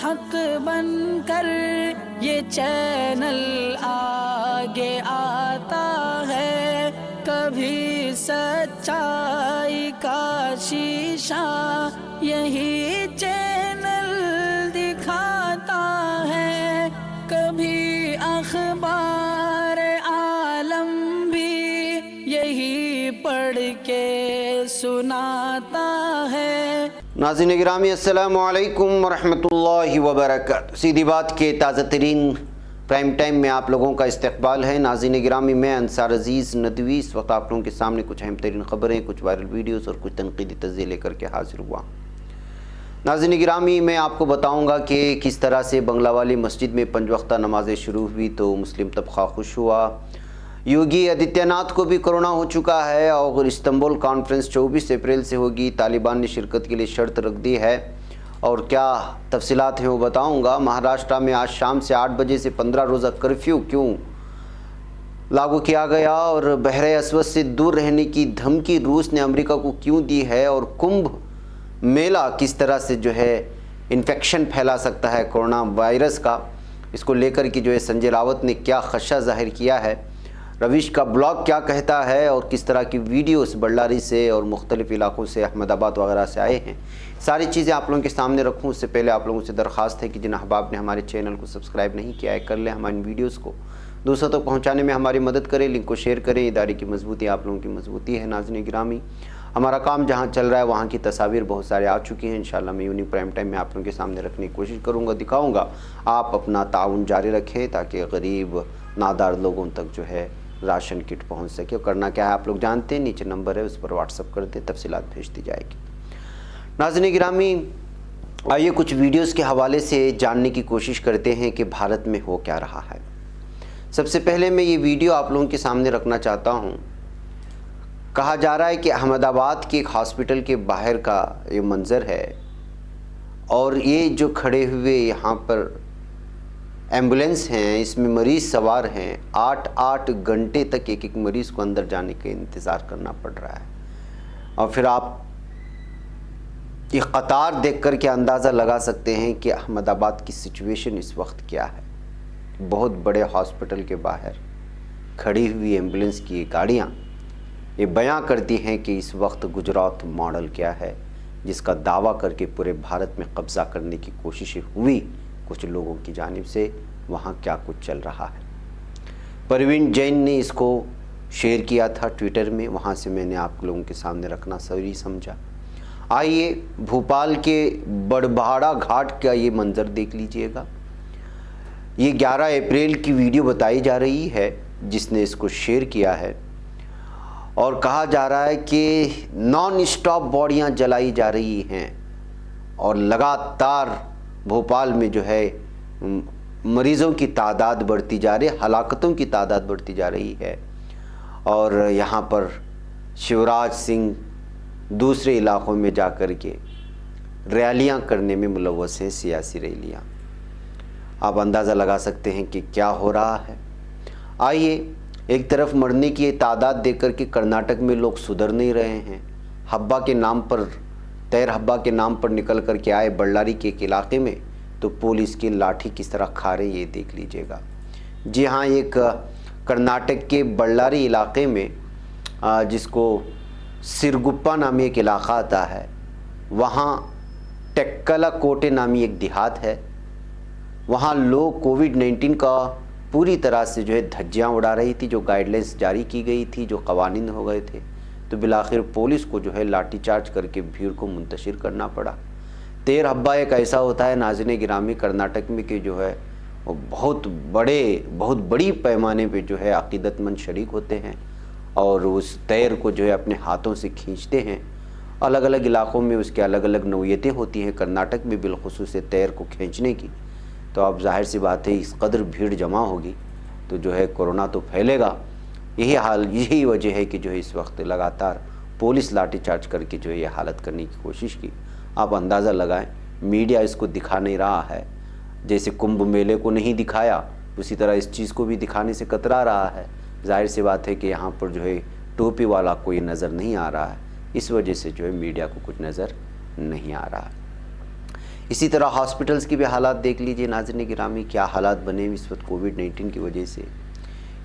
हक बनकर ये चैनल आगे आता है, कभी सच्चाई का शीशा यही चैनल दिखाता है, कभी अखबार आलम भी यही पढ़ के सुनाता है। नाज़रीन गिरामी अस्सलामु अलैकुम वरहमतुल्लाहि वबरकातुहू। सीधी बात के ताज़ा तरीन प्राइम टाइम में आप लोगों का इस्तकबाल है। नाज़रीन गिरामी, मैं अंसार अजीज़ नदवी इस वक्त आप लोगों के सामने कुछ अहम तरीन ख़बरें, कुछ वायरल वीडियोस और कुछ तनक़ीदी तज़्ज़िये लेकर के हाजिर हुआ। नाज़रीन गिरामी, मैं आपको बताऊंगा कि किस तरह से बंगला वाली मस्जिद में 5 वक्ता नमाज़ें शुरू हुई तो मुस्लिम तबक़ा खुश हुआ। योगी आदित्यनाथ को भी कोरोना हो चुका है और इस्तांबुल कॉन्फ्रेंस 24 अप्रैल से होगी। तालिबान ने शिरकत के लिए शर्त रख दी है और क्या तफसीलात हैं वो बताऊंगा। महाराष्ट्र में आज शाम से 8 बजे से 15 रोज़ा कर्फ्यू क्यों लागू किया गया और बहरे अस्वद से दूर रहने की धमकी रूस ने अमेरिका को क्यों दी है और कुंभ मेला किस तरह से जो है इन्फेक्शन फैला सकता है कोरोना वायरस का, इसको लेकर कि जो है संजय रावत ने क्या खदशा जाहिर किया है, रवीश का ब्लॉग क्या कहता है और किस तरह की वीडियोस बल्लारी से और मुख्तलिफ़ इलाक़ों से अहमदाबाद वगैरह से आए हैं, सारी चीज़ें आप लोगों के सामने रखूँ। उससे पहले आप लोगों से दरख्वास्त है कि जिन अहबाब ने हमारे चैनल को सब्सक्राइब नहीं किया है कर लें, हमारी वीडियोज़ को दूसरों तक पहुँचाने में हमारी मदद करें, लिंक को शेयर करें। इदारे की मजबूती आप लोगों की मजबूती है। नाज़रीन गिरामी, हमारा काम जहाँ चल रहा है वहाँ की तस्वीर बहुत सारे आ चुकी हैं। इंशाल्लाह मैं यूनिक प्राइम टाइम में आप लोगों के सामने रखने की कोशिश करूँगा, दिखाऊँगा। आप अपना ताउन जारी रखें ताकि गरीब नादार लोगों तक जो है राशन किट पहुंच सके। और करना क्या है आप लोग जानते हैं, नीचे नंबर है उस पर व्हाट्सअप कर दें, तफसीलात भेज दी जाएगी। नाज़रीन गिरामी, आइए कुछ वीडियोस के हवाले से जानने की कोशिश करते हैं कि भारत में हो क्या रहा है। सबसे पहले मैं ये वीडियो आप लोगों के सामने रखना चाहता हूँ। कहा जा रहा है कि अहमदाबाद के एक हॉस्पिटल के बाहर का ये मंज़र है और ये जो खड़े हुए यहाँ पर एम्बुलेंस हैं, इसमें मरीज़ सवार हैं। 8-8 घंटे तक एक एक मरीज़ को अंदर जाने के इंतज़ार करना पड़ रहा है और फिर आप ये कतार देख कर के अंदाज़ा लगा सकते हैं कि अहमदाबाद की सिचुएशन इस वक्त क्या है। बहुत बड़े हॉस्पिटल के बाहर खड़ी हुई एम्बुलेंस की गाड़ियाँ ये बयां करती हैं कि इस वक्त गुजरात मॉडल क्या है, जिसका दावा करके पूरे भारत में कब्ज़ा करने की कोशिशें हुई कुछ लोगों की जानिब से। वहाँ क्या कुछ चल रहा है, परवीन जैन ने इसको शेयर किया था ट्विटर में, वहाँ से मैंने आप लोगों के सामने रखना सही समझा। आइए भोपाल के बड़भाड़ा घाट का ये मंज़र देख लीजिएगा। ये 11 अप्रैल की वीडियो बताई जा रही है जिसने इसको शेयर किया है और कहा जा रहा है कि नॉन स्टॉप बॉडियाँ जलाई जा रही हैं और लगातार भोपाल में जो है मरीज़ों की तादाद बढ़ती जा रही है, हलाकतों की तादाद बढ़ती जा रही है। और यहाँ पर शिवराज सिंह दूसरे इलाक़ों में जा कर के रैलियाँ करने में मुलव्वस हैं, सियासी रैलियाँ। आप अंदाज़ा लगा सकते हैं कि क्या हो रहा है। आइए, एक तरफ मरने की तादाद देख कर के कर्नाटक में लोग सुधर नहीं रहे हैं। हब्बा के नाम पर, तैर हब्बा के नाम पर निकल कर के आए बल्लारी के एक इलाके में तो पुलिस की लाठी किस तरह खा रही है, ये देख लीजिएगा। जी हाँ, एक कर्नाटक के बल्लारी इलाके में जिसको सिरगुप्पा नामी एक इलाका आता है, वहाँ टेक्कला कोटे नामी एक देहात है। वहाँ लोग कोविड-19 का पूरी तरह से जो है धज्जियाँ उड़ा रही थी। जो गाइडलाइंस जारी की गई थी, जो कवानीन हो गए थे, तो बिलाखिर पुलिस को जो है लाठीचार्ज करके भीड़ को मुंतशिर करना पड़ा। तेर हब्बा एक ऐसा होता है नाज़रीन गिरामी कर्नाटक में कि जो है वो बहुत बड़ी पैमाने पे जो है अक़ीदतमंद शरीक होते हैं और उस तैर को जो है अपने हाथों से खींचते हैं। अलग अलग इलाक़ों में उसके अलग अलग नौयतें होती हैं। कर्नाटक में बिलख़ुसूस तैर को खींचने की, तो अब जाहिर सी बात है इस कदर भीड़ जमा होगी तो जो है कोरोना तो फैलेगा। यही वजह है कि जो है इस वक्त लगातार पुलिस लाठीचार्ज करके जो है ये हालत करने की कोशिश की। आप अंदाज़ा लगाएं, मीडिया इसको दिखा नहीं रहा है। जैसे कुंभ मेले को नहीं दिखाया, उसी तरह इस चीज़ को भी दिखाने से कतरा रहा है। जाहिर सी बात है कि यहाँ पर जो है टोपी वाला कोई नज़र नहीं आ रहा है, इस वजह से जो है मीडिया को कुछ नज़र नहीं आ रहा है। इसी तरह हॉस्पिटल्स की भी हालात देख लीजिए नाज़रीन गिरामी, क्या हालात बने इस वक्त कोविड-19 की वजह से।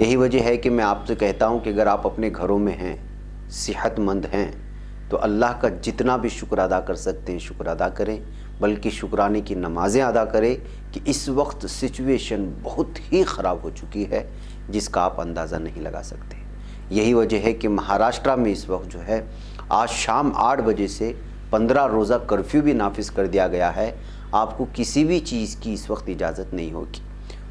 यही वजह है कि मैं आपसे कहता हूँ कि अगर आप अपने घरों में हैं, सेहतमंद हैं, तो अल्लाह का जितना भी शुक्र अदा कर सकते हैं शुक्र अदा करें, बल्कि शुक्राने की नमाज़ें अदा करें कि इस वक्त सिचुएशन बहुत ही ख़राब हो चुकी है जिसका आप अंदाज़ा नहीं लगा सकते। यही वजह है कि महाराष्ट्र में इस वक्त जो है आज शाम 8 बजे से 15 रोज़ा कर्फ्यू भी नाफिज कर दिया गया है। आपको किसी भी चीज़ की इस वक्त इजाज़त नहीं होगी।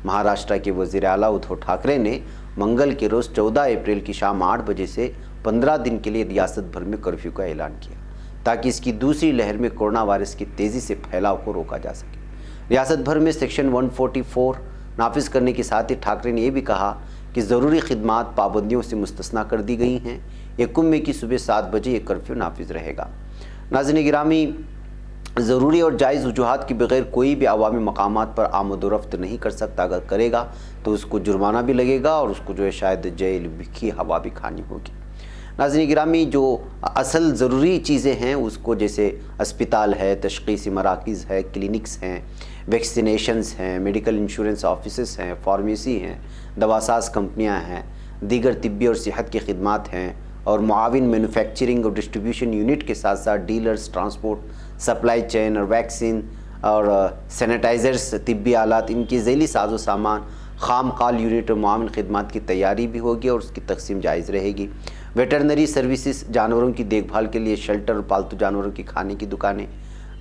महाराष्ट्र के वज़ीर आला उद्धव ठाकरे ने मंगल के रोज़ 14 अप्रैल की शाम 8 बजे से 15 दिन के लिए रियासत भर में कर्फ्यू का ऐलान किया ताकि इसकी दूसरी लहर में कोरोना वायरस की तेज़ी से फैलाव को रोका जा सके। रियासत भर में सेक्शन 144 नाफिज करने के साथ ही ठाकरे ने यह भी कहा कि ज़रूरी खिदमात पाबंदियों से मुस्तस्ना कर दी गई हैं। 1 मई की सुबह 7 बजे ये कर्फ्यू नाफिज रहेगा। नाज़रीन गिरामी, ज़रूरी और जायज़ वजूहात के बगैर कोई भी अवामी मकामात पर आमद-ओ-रफ्त नहीं कर सकता। अगर करेगा तो उसको जुर्माना भी लगेगा और उसको जो है शायद जेल की हवा भी खानी होगी। नाज़रीन गिरामी, जो असल ज़रूरी चीज़ें हैं उसको, जैसे अस्पताल है, तशख़ीसी मराकिज़ है, क्लिनिक्स हैं, वैक्सीनेशंस हैं, मेडिकल इंश्योरेंस ऑफिसेस हैं, फार्मेसी हैं, दवासाज कंपनियां हैं, दीगर तिब्बी और सेहत की खिदमात हैं और मुआविन मैन्युफैक्चरिंग और डिस्ट्रीब्यूशन यूनिट के साथ साथ डीलर्स, ट्रांसपोर्ट, सप्लाई चेन और वैक्सीन और सैनिटाइज़र्स, तिब्बी आलात, इनकी ज़ैली साजो सामान, खाम काल यूनिट और मुआविन खिदमात की तैयारी भी होगी और उसकी तकसीम जायज़ रहेगी। वेटरनरी सर्विसेज, जानवरों की देखभाल के लिए शेल्टर और पालतू जानवरों की खाने की दुकानें,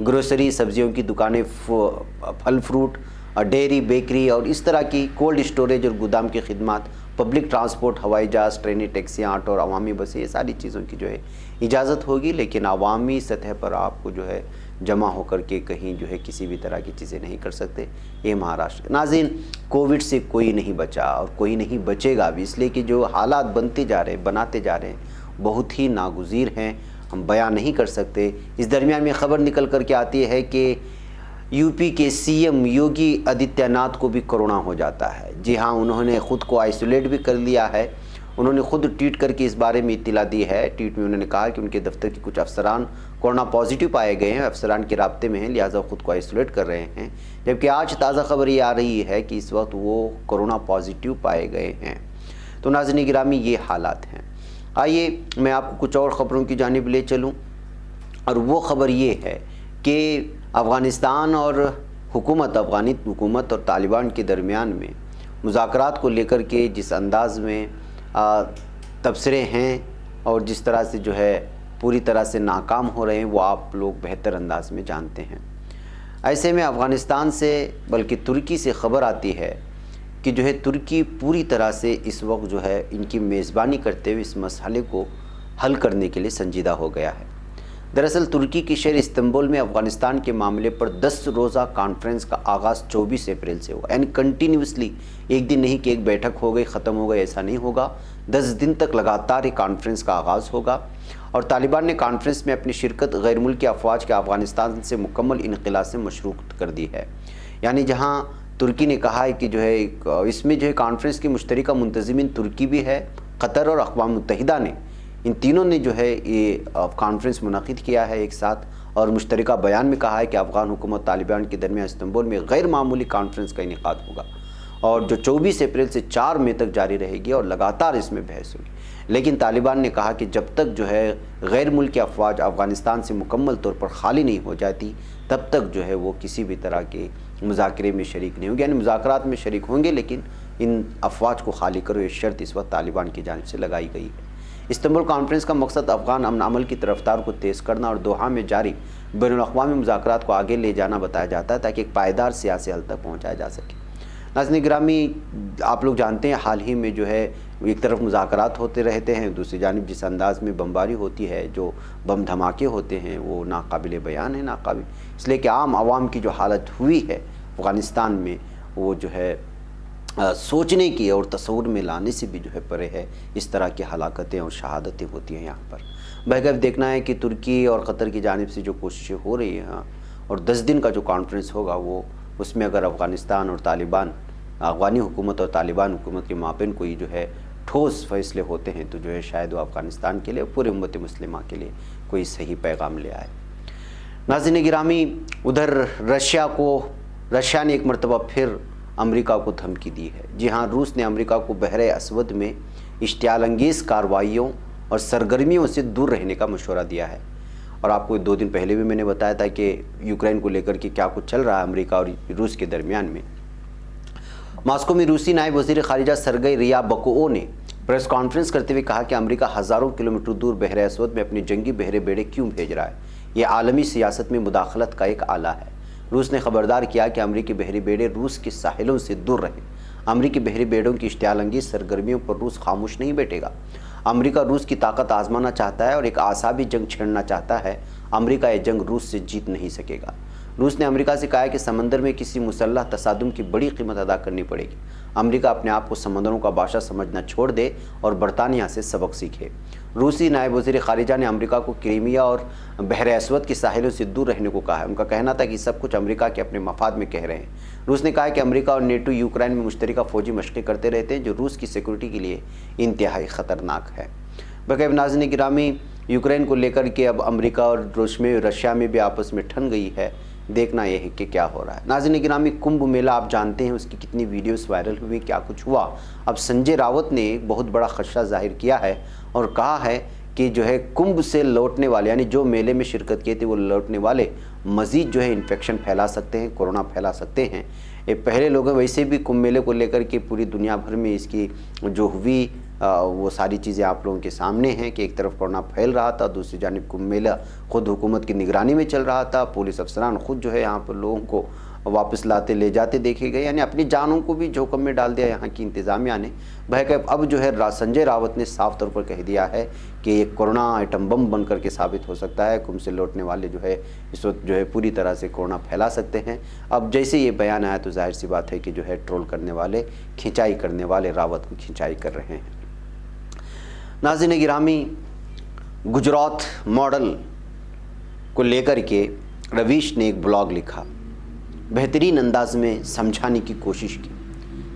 ग्रोसरी, सब्जियों की दुकानें, फल फ्रूट, डेयरी, बेकरी और इस तरह की कोल्ड स्टोरेज और गोदाम की खिदमात, पब्लिक ट्रांसपोर्ट, हवाई जहाज़, ट्रेनें, टैक्सियाँ, ऑटो और अवामी बसें, ये सारी चीज़ों की जो है इजाज़त होगी। लेकिन अवामी सतह पर आपको जो है जमा होकर के कहीं जो है किसी भी तरह की चीज़ें नहीं कर सकते। ये महाराष्ट्र। नाज़रीन, कोविड से कोई नहीं बचा और कोई नहीं बचेगा भी, इसलिए कि जो हालात बनते जा रहे हैं, बनाते जा रहे हैं, बहुत ही नागुज़ीर हैं, हम बयान नहीं कर सकते। इस दरमियान में ख़बर निकल कर के आती है कि यूपी के सीएम योगी आदित्यनाथ को भी कोरोना हो जाता है। जी हाँ, उन्होंने ख़ुद को आइसोलेट भी कर लिया है। उन्होंने खुद ट्वीट करके इस बारे में इत्तला दी है। ट्वीट में उन्होंने कहा कि उनके दफ्तर के कुछ अफसरान कोरोना पॉजिटिव पाए गए हैं, अफसरान के राब्ते में हैं, लिहाजा खुद को आइसोलेट कर रहे हैं। जबकि आज ताज़ा खबर ये आ रही है कि इस वक्त वो कोरोना पॉजिटिव पाए गए हैं। तो नाज़रीन गिरामी, ये हालात हैं। आइए मैं आपको कुछ और ख़बरों की जानिब ले चलूँ, और वो ख़बर ये है कि अफ़गानिस्तान और अफ़गानी हुकूमत और तालिबान के दरमियान में मुज़ाकरात को लेकर के जिस अंदाज़ में तबसरे हैं और जिस तरह से जो है पूरी तरह से नाकाम हो रहे हैं, वो आप लोग बेहतर अंदाज में जानते हैं। ऐसे में अफ़गानिस्तान से बल्कि तुर्की से ख़बर आती है कि जो है तुर्की पूरी तरह से इस वक्त जो है इनकी मेज़बानी करते हुए इस मसले को हल करने के लिए संजीदा हो गया है। दरअसल तुर्की के शहर इस्तांबुल में अफ़गानिस्तान के मामले पर 10 रोज़ा कॉन्फ्रेंस का आगाज़ 24 अप्रैल से होगा। यानी कंटिन्यूसली, एक दिन नहीं कि एक बैठक हो गई ख़त्म हो गई, ऐसा नहीं होगा। 10 दिन तक लगातार ये कॉन्फ्रेंस का आगाज़ होगा। और तालिबान ने कॉन्फ्रेंस में अपनी शिरकत गैर मुल्की अफवाज के अफ़गानिस्तान से मुकम्मल इनक़िला से मशरूत कर दी है। यानी जहाँ तुर्की ने कहा है कि जो है इसमें जो है कॉन्फ्रेंस की मुश्तरका मुंतज़िमीन तुर्की भी है, कतर और अक़वाम मुत्तहिदा ने, इन तीनों ने जो है ये कॉन्फ्रेंस मुनक़िद किया है एक साथ, और मुश्तरका बयान में कहा है कि अफ़गान हुकूमत तालिबान के दरमियान इस्तांबुल में गैर मामूली कॉन्फ्रेंस का इनेकाद होगा और जो 24 अप्रैल से 4 मई तक जारी रहेगी और लगातार इसमें बहस होगी। लेकिन तालिबान ने कहा कि जब तक जो है गैर मुल्की अफवाज अफ़गानिस्तान से मुकम्मल तौर पर खाली नहीं हो जाती, तब तक जो है वो किसी भी तरह के मुज़ाकरे में शरीक नहीं होंगे। यानी मुज़ाकरात में शरीक होंगे लेकिन इन अफवाज को खाली करो, ये शर्त इस वक्त तालिबान की जानिब से लगाई गई है। इस्तांबुल कॉन्फ्रेंस का मकसद अफ़गान अमन अमल की रफ्तार को तेज़ करना और दोहा में जारी बैनुल-अक़वामी मुज़ाकरात को आगे ले जाना बताया जाता है ताकि एक पायदार सियासी हल तक पहुँचाया जा सके। नाज़रीन गिरामी, आप लोग जानते हैं हाल ही में जो है एक तरफ मुज़ाकरात होते रहते हैं, दूसरी जानिब जिस अंदाज़ में बमबारी होती है, जो बम धमाके होते हैं, वो नाकाबिल बयान है, नाकाबिल। इसलिए कि आम आवाम की जो हालत हुई है अफ़गानिस्तान में, वो जो है सोचने की और तस्वुर में लाने से भी जो है परे है। इस तरह की हलाकतें और शहादतें होती हैं यहाँ पर। बहरकैफ देखना है कि तुर्की और क़तर की जानिब से जो कोशिशें हो रही हैं और 10 दिन का जो कॉन्फ्रेंस होगा वो, उसमें अगर अफ़गानिस्तान और तालिबान, अफ़गानी हुकूमत और तालिबान हुकूमत के माबैन कोई जो है ठोस फ़ैसले होते हैं तो जो है शायद वो अफ़गानिस्तान के लिए, पूरे उम्मत मुस्लिमा के लिए कोई सही पैगाम ले आए। नाज़रीन गिरामी, उधर रशिया ने एक मरतबा फिर अमेरिका को धमकी दी है। जी हाँ, रूस ने अमेरिका को बहरे असवद में इश्तियालंगेज़ कार्रवाइयों और सरगर्मियों से दूर रहने का मशवरा दिया है। और आपको 2 दिन पहले भी मैंने बताया था कि यूक्रेन को लेकर के क्या कुछ चल रहा है अमेरिका और रूस के दरमियान में। मॉस्को में रूसी नायब वज़ीर ख़ारिजा सरगई रियाबकोव ने प्रेस कॉन्फ्रेंस करते हुए कहा कि अमेरिका हज़ारों किलोमीटर दूर बहरे असवद में अपने जंगी बहरे बेड़े क्यों भेज रहा है। ये आलमी सियासत में मुदाखलत का एक आला है। रूस ने खबरदार किया कि अमेरिकी बहरी बेड़े रूस के साहिलों से दूर रहें। अमेरिकी बहरी बेड़ों की इश्तियालंगेज़ सरगर्मियों पर रूस खामोश नहीं बैठेगा। अमेरिका रूस की ताकत आजमाना चाहता है और एक आसाबी जंग छेड़ना चाहता है। अमेरिका ये जंग रूस से जीत नहीं सकेगा। रूस ने अमेरिका से कहा है कि समंदर में किसी मुसल्लह तसादुम की बड़ी कीमत अदा करनी पड़ेगी। अमेरिका अपने आप को समंदरों का बादशाह समझना छोड़ दे और बरतानिया से सबक सीखे। रूसी नायब वज़ीर ख़ारिजा ने अमेरिका को क्रीमिया और बहरे असवद के साहिलों से दूर रहने को कहा है। उनका कहना था कि सब कुछ अमेरिका के अपने मफाद में कह रहे हैं। रूस ने कहा है कि अमेरिका और नेटो यूक्रेन में मुश्तरका फ़ौजी मशक़ें करते रहते हैं, जो रूस की सिक्योरिटी के लिए इंतहाई ख़तरनाक है। बग़ैर नाज़रीन गिरामी, यूक्रेन को लेकर के अब अमेरिका और रशिया में भी आपस में ठन गई है। देखना यह है कि क्या हो रहा है। नाज़रीन गिरामी, कुंभ मेला आप जानते हैं, उसकी कितनी वीडियोस वायरल हुई, क्या कुछ हुआ। अब संजय रावत ने एक बहुत बड़ा खदशा जाहिर किया है और कहा है कि जो है कुंभ से लौटने वाले, यानी जो मेले में शिरकत किए थे वो लौटने वाले मज़ीद जो है इन्फेक्शन फैला सकते हैं, कोरोना फैला सकते हैं। ये पहले लोग वैसे भी कुंभ मेले को लेकर के पूरी दुनिया भर में इसकी जो हुई वो सारी चीज़ें आप लोगों के सामने हैं कि एक तरफ कोरोना फैल रहा था, दूसरी जानिब कुंभ मेला खुद हुकूमत की निगरानी में चल रहा था। पुलिस अफसरान खुद जो है यहाँ पर लोगों को वापस लाते ले जाते देखे गए, यानी अपनी जानों को भी जोखिम में डाल दिया यहाँ की इंतज़ामिया ने। बहरकैफ अब जो है संजय रावत ने साफ तौर पर कह दिया है कि ये कोरोना आइटम बम बन करके साबित हो सकता है। कुंभ से लौटने वाले जो है इस वक्त जो है पूरी तरह से कोरोना फैला सकते हैं। अब जैसे ये बयान आया तो जाहिर सी बात है कि जो है ट्रोल करने वाले, खिंचाई करने वाले रावत को खिंचाई कर रहे हैं। नाज़रीन गिरामी, गुजरात मॉडल को लेकर के रवीश ने एक ब्लॉग लिखा, बेहतरीन अंदाज में समझाने की कोशिश की,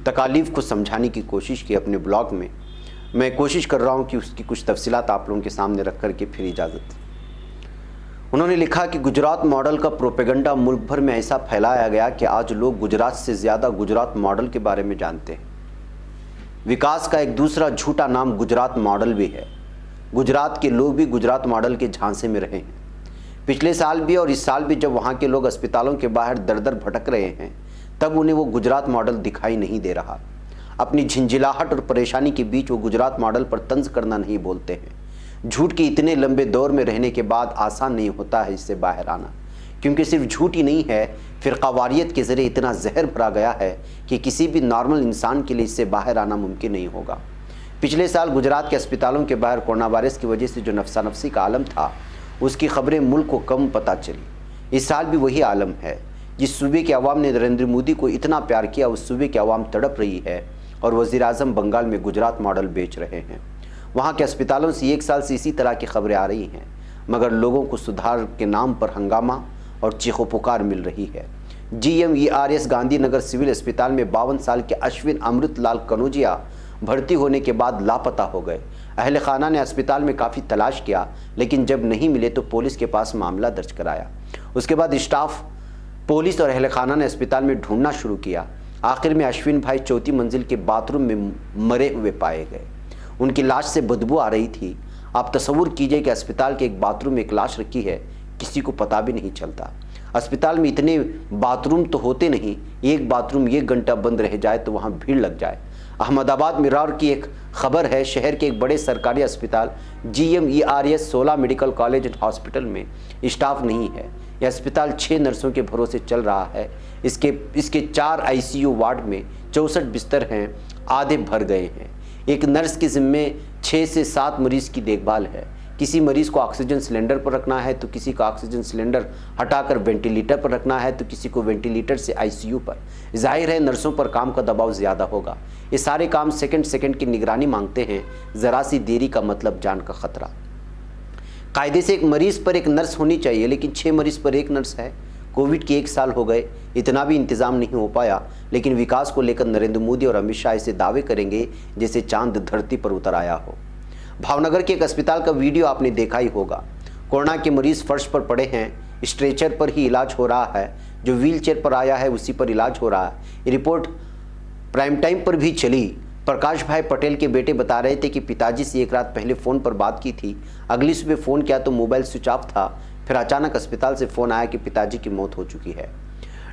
तकालीफ को समझाने की कोशिश की अपने ब्लॉग में। मैं कोशिश कर रहा हूँ कि उसकी कुछ तफसीलात आप लोगों के सामने रख करके फिर इजाज़त। उन्होंने लिखा कि गुजरात मॉडल का प्रोपेगेंडा मुल्क भर में ऐसा फैलाया गया कि आज लोग गुजरात से ज़्यादा गुजरात मॉडल के बारे में जानते हैं। विकास का एक दूसरा झूठा नाम गुजरात मॉडल भी है। गुजरात के लोग भी गुजरात मॉडल के झांसे में रहे हैं। पिछले साल भी और इस साल भी जब वहाँ के लोग अस्पतालों के बाहर दर दर भटक रहे हैं, तब उन्हें वो गुजरात मॉडल दिखाई नहीं दे रहा। अपनी झिंझिलाहट और परेशानी के बीच वो गुजरात मॉडल पर तंज करना नहीं बोलते हैं। झूठ के इतने लंबे दौर में रहने के बाद आसान नहीं होता है इससे बाहर आना, क्योंकि सिर्फ झूठ ही नहीं है, फ़िरक़ावारियत के ज़रिए इतना जहर भरा गया है कि किसी भी नॉर्मल इंसान के लिए इससे बाहर आना मुमकिन नहीं होगा। पिछले साल गुजरात के अस्पतालों के बाहर कोरोना वायरस की वजह से जो नफसा नफसी का आलम था, उसकी खबरें मुल्क को कम पता चली। इस साल भी वही आलम है। जिस सूबे के अवाम ने नरेंद्र मोदी को इतना प्यार किया, उस सूबे की अवाम तड़प रही है और वज़ीर आज़म बंगाल में गुजरात मॉडल बेच रहे हैं। वहाँ के अस्पतालों से 1 साल से इसी तरह की खबरें आ रही हैं, मगर लोगों को सुधार के नाम पर हंगामा और चीखो पुकार मिल रही है। GMERS गांधीनगर सिविल अस्पताल में 52 साल के अश्विन अमृतलाल कनौजिया भर्ती होने के बाद लापता हो गए। अहले खाना ने अस्पताल में काफ़ी तलाश किया, लेकिन जब नहीं मिले तो पुलिस के पास मामला दर्ज कराया। उसके बाद स्टाफ, पुलिस और अहले खाना ने अस्पताल में ढूंढना शुरू किया। आखिर में अश्विन भाई 4थी मंजिल के बाथरूम में मरे हुए पाए गए। उनकी लाश से बदबू आ रही थी। आप तसव्वुर कीजिए कि अस्पताल के एक बाथरूम में एक लाश रखी है, किसी को पता भी नहीं चलता। अस्पताल में इतने बाथरूम तो होते नहीं, एक बाथरूम 1 घंटा बंद रह जाए तो वहाँ भीड़ लग जाए। अहमदाबाद मिरार की एक खबर है, शहर के एक बड़े सरकारी अस्पताल GMERS 16 medical college and hospital में स्टाफ नहीं है। यह अस्पताल 6 नर्सों के भरोसे चल रहा है। इसके 4 ICU वार्ड में 64 बिस्तर हैं, आधे भर गए हैं। एक नर्स के ज़िम्मे 6 से 7 मरीज़ की देखभाल है। किसी मरीज़ को ऑक्सीजन सिलेंडर पर रखना है तो किसी का ऑक्सीजन सिलेंडर हटाकर वेंटिलेटर पर रखना है तो किसी को वेंटिलेटर से ICU पर। जाहिर है नर्सों पर काम का दबाव ज़्यादा होगा। ये सारे काम सेकंड की निगरानी मांगते हैं। ज़रा सी देरी का मतलब जान का ख़तरा। कायदे से एक मरीज़ पर एक नर्स होनी चाहिए, लेकिन 6 मरीज़ पर एक नर्स है। कोविड के 1 साल हो गए, इतना भी इंतज़ाम नहीं हो पाया। लेकिन विकास को लेकर नरेंद्र मोदी और अमित शाह ऐसे दावे करेंगे जैसे चांद धरती पर उतर आया हो। भावनगर के एक अस्पताल का वीडियो आपने देखा ही होगा। कोरोना के मरीज़ फर्श पर पड़े हैं, स्ट्रेचर पर ही इलाज हो रहा है, जो व्हील चेयर पर आया है उसी पर इलाज हो रहा है। ये रिपोर्ट प्राइम टाइम पर भी चली। प्रकाश भाई पटेल के बेटे बता रहे थे कि पिताजी से एक रात पहले फ़ोन पर बात की थी, अगली सुबह फ़ोन किया तो मोबाइल स्विच ऑफ था, फिर अचानक अस्पताल से फ़ोन आया कि पिताजी की मौत हो चुकी है।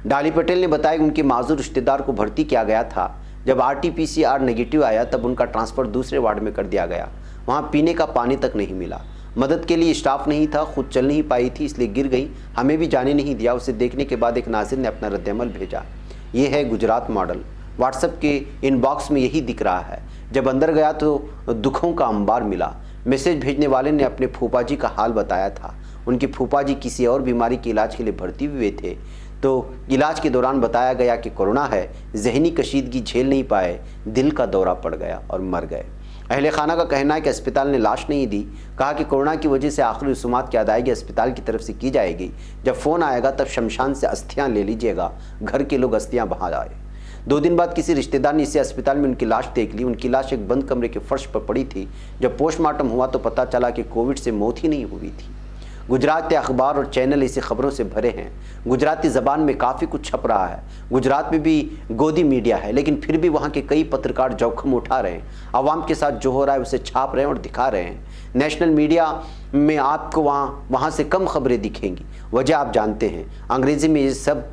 डाली पटेल ने बताया कि उनके माजूर रिश्तेदार को भर्ती किया गया था। जब RT-PCR नेगेटिव आया तब उनका ट्रांसफ़र दूसरे वार्ड में कर दिया गया। वहाँ पीने का पानी तक नहीं मिला, मदद के लिए स्टाफ नहीं था, खुद चल नहीं पाई थी इसलिए गिर गई, हमें भी जाने नहीं दिया। उसे देखने के बाद एक नाज़िर ने अपना रद्दअमल भेजा। ये है गुजरात मॉडल। व्हाट्सएप के इनबॉक्स में यही दिख रहा है। जब अंदर गया तो दुखों का अंबार मिला। मैसेज भेजने वाले ने अपने फूफा जी का हाल बताया था। उनके फूफा जी किसी और बीमारी के इलाज के लिए भर्ती हुए थे, तो इलाज के दौरान बताया गया कि कोरोना है, जहनी कशीदगी झेल नहीं पाए, दिल का दौरा पड़ गया और मर गए। अहले खाना का कहना है कि अस्पताल ने लाश नहीं दी, कहा कि कोरोना की वजह से आखिरी रसूमात की अदायगी अस्पताल की तरफ से की जाएगी। जब फ़ोन आएगा तब शमशान से अस्थियाँ ले लीजिएगा, घर के लोग अस्थियाँ बहा आए। 2 दिन बाद किसी रिश्तेदार ने इसे अस्पताल में उनकी लाश देख ली। उनकी लाश एक बंद कमरे के फर्श पर पड़ी थी। जब पोस्टमार्टम हुआ तो पता चला कि कोविड से मौत ही नहीं हुई थी। गुजरात के अखबार और चैनल ऐसी खबरों से भरे हैं। गुजराती ज़बान में काफ़ी कुछ छप रहा है। गुजरात में भी गोदी मीडिया है, लेकिन फिर भी वहाँ के कई पत्रकार जोखिम उठा रहे हैं। आवाम के साथ जो हो रहा है उसे छाप रहे हैं और दिखा रहे हैं। नेशनल मीडिया में आपको वहाँ से कम खबरें दिखेंगी। वजह आप जानते हैं, अंग्रेज़ी में ये सब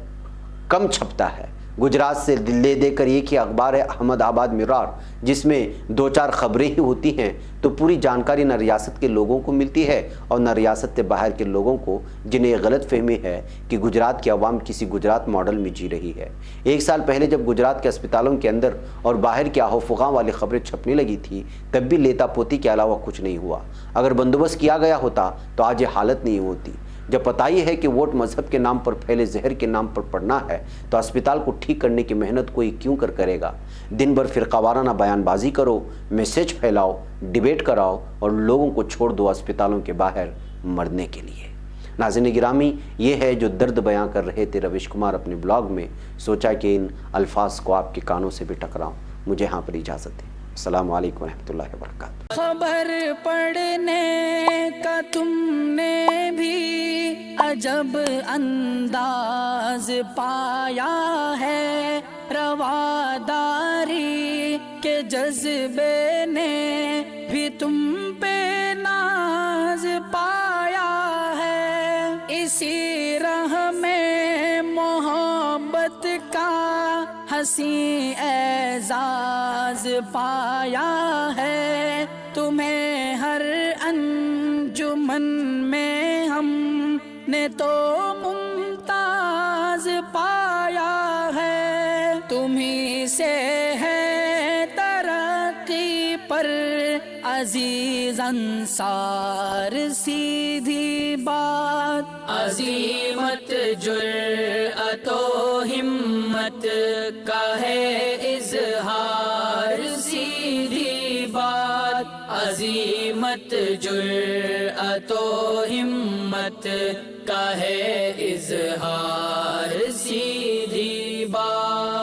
कम छपता है। गुजरात से ले देकर एक ही अखबार है अहमदाबाद मिरर, जिसमें 2-4 खबरें ही होती हैं, तो पूरी जानकारी न रियासत के लोगों को मिलती है और न रियासत से बाहर के लोगों को, जिन्हें ये गलत फहमी है कि गुजरात की आवाम किसी गुजरात मॉडल में जी रही है। 1 साल पहले जब गुजरात के अस्पतालों के अंदर और बाहर की आहोफुगां वाली खबरें छपने लगी थी, तब भी लेता पोती के अलावा कुछ नहीं हुआ। अगर बंदोबस्त किया गया होता तो आज ये हालत नहीं होती। जब पता ही है कि वोट मजहब के नाम पर फैले जहर के नाम पर पड़ना है, तो अस्पताल को ठीक करने की मेहनत कोई क्यों करेगा। दिन भर फिरकावाराना बयानबाजी करो, मैसेज फैलाओ, डिबेट कराओ और लोगों को छोड़ दो अस्पतालों के बाहर मरने के लिए। नाज़रीन गिरामी, ये है जो दर्द बयां कर रहे थे रविश कुमार अपने ब्लॉग में। सोचा कि इन अल्फाज को आपके कानों से भी टकराऊं। मुझे यहाँ पर इजाज़त है। अस्सलामु अलैकुम रहमतुल्लाहि व बरकातुहू। खबर पढ़ने का तुमने भी अजब अंदाज पाया है, रवादारी के जज्बे ने भी तुम पे नाज पाया है। इसी राह में मोहब्बत का हंसी एजाज पाया है। तुम्हें हर अंजुमन में हमने तो मुमताज पाया है। तुम्ही से है तरक्की पर अजीज अंसार, सीधी बात अजीमत जुर्अतो हिम्मत का है इजहार, सीधी बात अजीमत जुर्अतो हिम्मत का है इजहार, सीधी बात।